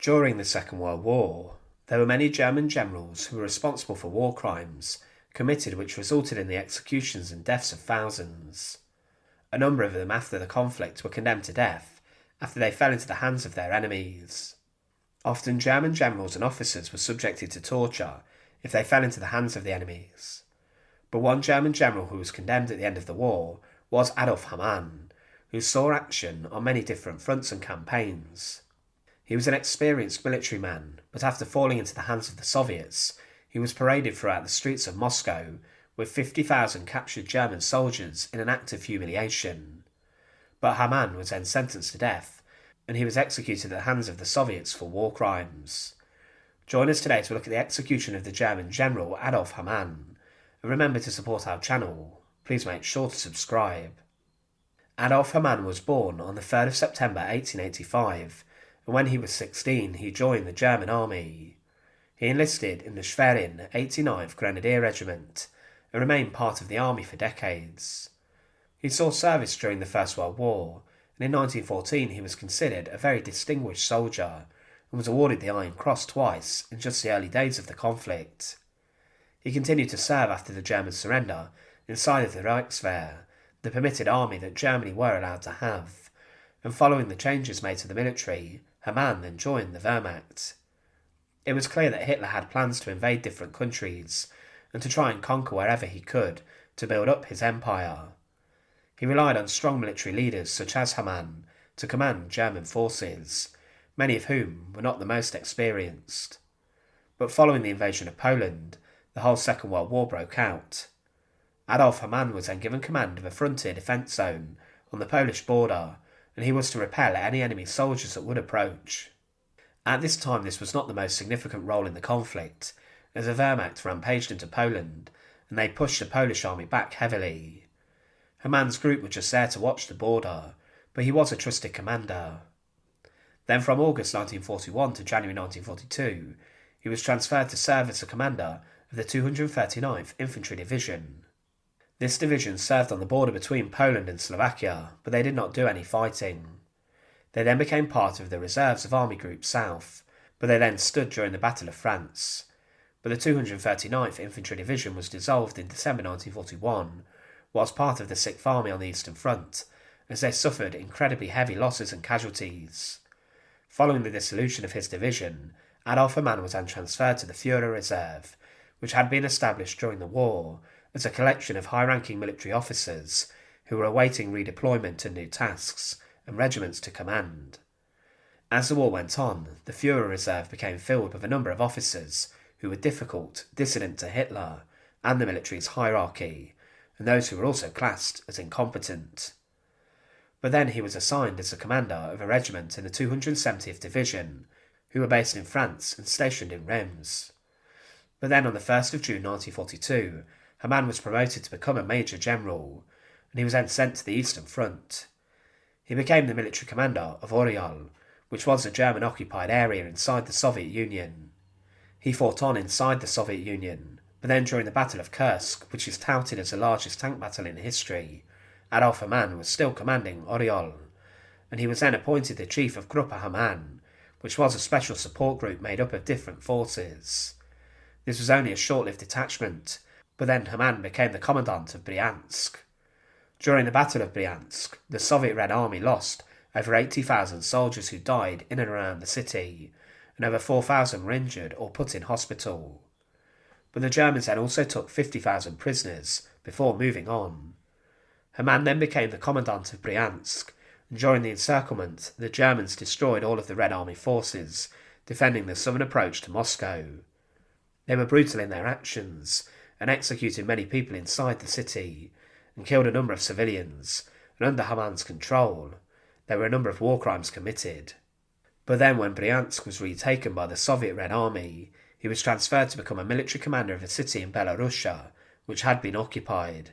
During the Second World War, there were many German generals who were responsible for war crimes committed which resulted in the executions and deaths of thousands. A number of them after the conflict were condemned to death after they fell into the hands of their enemies. Often German generals and officers were subjected to torture if they fell into the hands of the enemies. But one German general who was condemned at the end of the war was Adolf Hamann, who saw action on many different fronts and campaigns. He was an experienced military man, but after falling into the hands of the Soviets, he was paraded throughout the streets of Moscow with 50,000 captured German soldiers in an act of humiliation. But Hamann was then sentenced to death, and he was executed at the hands of the Soviets for war crimes. Join us today to look at the execution of the German general Adolf Hamann, and remember to support our channel. Please make sure to subscribe. Adolf Hamann was born on the 3rd of September 1885, and when he was 16 he joined the German army. He enlisted in the Schwerin 89th Grenadier Regiment and remained part of the army for decades. He saw service during the First World War, and in 1914 he was considered a very distinguished soldier and was awarded the Iron Cross twice in just the early days of the conflict. He continued to serve after the German surrender inside of the Reichswehr, the permitted army that Germany were allowed to have, and following the changes made to the military, Hamann then joined the Wehrmacht. It was clear that Hitler had plans to invade different countries and to try and conquer wherever he could to build up his empire. He relied on strong military leaders such as Hamann to command German forces, many of whom were not the most experienced. But following the invasion of Poland, the whole Second World War broke out. Adolf Hamann was then given command of a frontier defence zone on the Polish border, and he was to repel any enemy soldiers that would approach. At this time this was not the most significant role in the conflict, as the Wehrmacht rampaged into Poland, and they pushed the Polish army back heavily. Hamann's group were just there to watch the border, but he was a trusted commander. Then from August 1941 to January 1942, he was transferred to serve as the commander of the 239th Infantry Division. This division served on the border between Poland and Slovakia, but they did not do any fighting. They then became part of the reserves of Army Group South, but they then stood during the Battle of France. But the 239th Infantry Division was dissolved in December 1941, whilst part of the 6th Army on the Eastern Front, as they suffered incredibly heavy losses and casualties. Following the dissolution of his division, Adolf Hamann was then transferred to the Führer Reserve, which had been established during the war as a collection of high-ranking military officers who were awaiting redeployment to new tasks and regiments to command. As the war went on, the Führer Reserve became filled with a number of officers who were difficult, dissident to Hitler and the military's hierarchy, and those who were also classed as incompetent. But then he was assigned as the commander of a regiment in the 270th Division, who were based in France and stationed in Reims. But then on the 1st of June 1942, Hamann was promoted to become a Major General, and he was then sent to the Eastern Front. He became the military commander of Oryol, which was a German-occupied area inside the Soviet Union. He fought on inside the Soviet Union, but then during the Battle of Kursk, which is touted as the largest tank battle in history, Adolf Hamann was still commanding Oryol, and he was then appointed the chief of Gruppe Hamann, which was a special support group made up of different forces. This was only a short-lived detachment, but then Hamann became the commandant of Bryansk. During the Battle of Bryansk, the Soviet Red Army lost over 80,000 soldiers who died in and around the city, and over 4,000 were injured or put in hospital. But the Germans then also took 50,000 prisoners before moving on. Hamann then became the commandant of Bryansk, and during the encirclement, the Germans destroyed all of the Red Army forces, defending the southern approach to Moscow. They were brutal in their actions, and executed many people inside the city, and killed a number of civilians, and under Hamann's control, there were a number of war crimes committed. But then when Bryansk was retaken by the Soviet Red Army, he was transferred to become a military commander of a city in Belorussia, which had been occupied.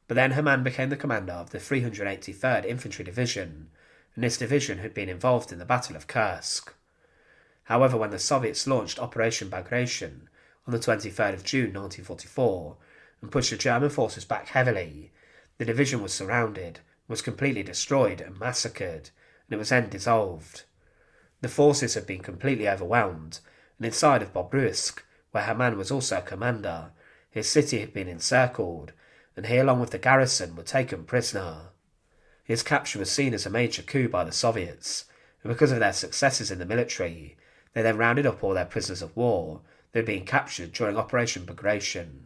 But then Hamann became the commander of the 383rd Infantry Division, and this division had been involved in the Battle of Kursk. However, when the Soviets launched Operation Bagration on the 23rd of June 1944 and pushed the German forces back heavily, the division was surrounded, was completely destroyed and massacred, and it was then dissolved. The forces had been completely overwhelmed, and inside of Bobruisk, where Hamann was also commander, his city had been encircled, and he along with the garrison were taken prisoner. His capture was seen as a major coup by the Soviets, and because of their successes in the military, they then rounded up all their prisoners of war that had been captured during Operation Bagration.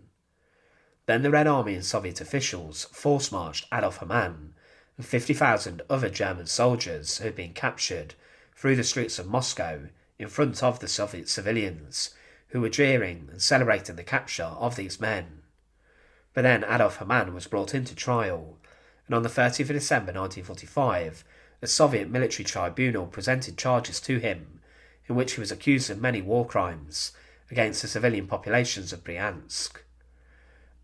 Then the Red Army and Soviet officials force-marched Adolf Hamann and 50,000 other German soldiers who had been captured through the streets of Moscow in front of the Soviet civilians, who were jeering and celebrating the capture of these men. But then Adolf Hamann was brought into trial, and on the 30th of December 1945, a Soviet military tribunal presented charges to him, in which he was accused of many war crimes against the civilian populations of Bryansk.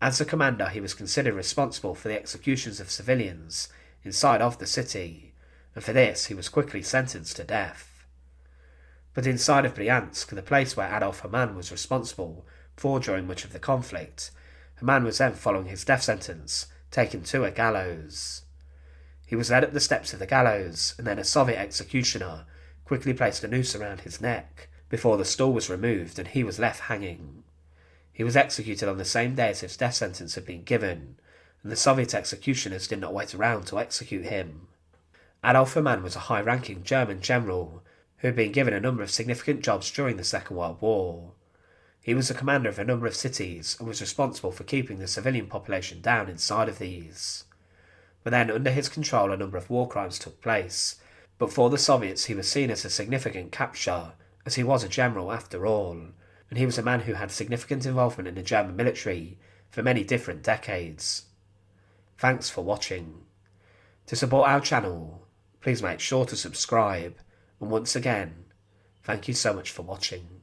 As the commander, he was considered responsible for the executions of civilians inside of the city, and for this he was quickly sentenced to death. But inside of Bryansk, the place where Adolf Hamann was responsible for during much of the conflict, Hamann was then, following his death sentence, taken to a gallows. He was led up the steps of the gallows, and then a Soviet executioner quickly placed a noose around his neck before the stool was removed and he was left hanging. He was executed on the same day as his death sentence had been given, and the Soviet executioners did not wait around to execute him. Adolf Hamann was a high-ranking German general who had been given a number of significant jobs during the Second World War. He was the commander of a number of cities and was responsible for keeping the civilian population down inside of these. But then, under his control, a number of war crimes took place, but for the Soviets he was seen as a significant capture, as he was a general after all, and he was a man who had significant involvement in the German military for many different decades. Thanks for watching. To support our channel, please make sure to subscribe, and once again, thank you so much for watching.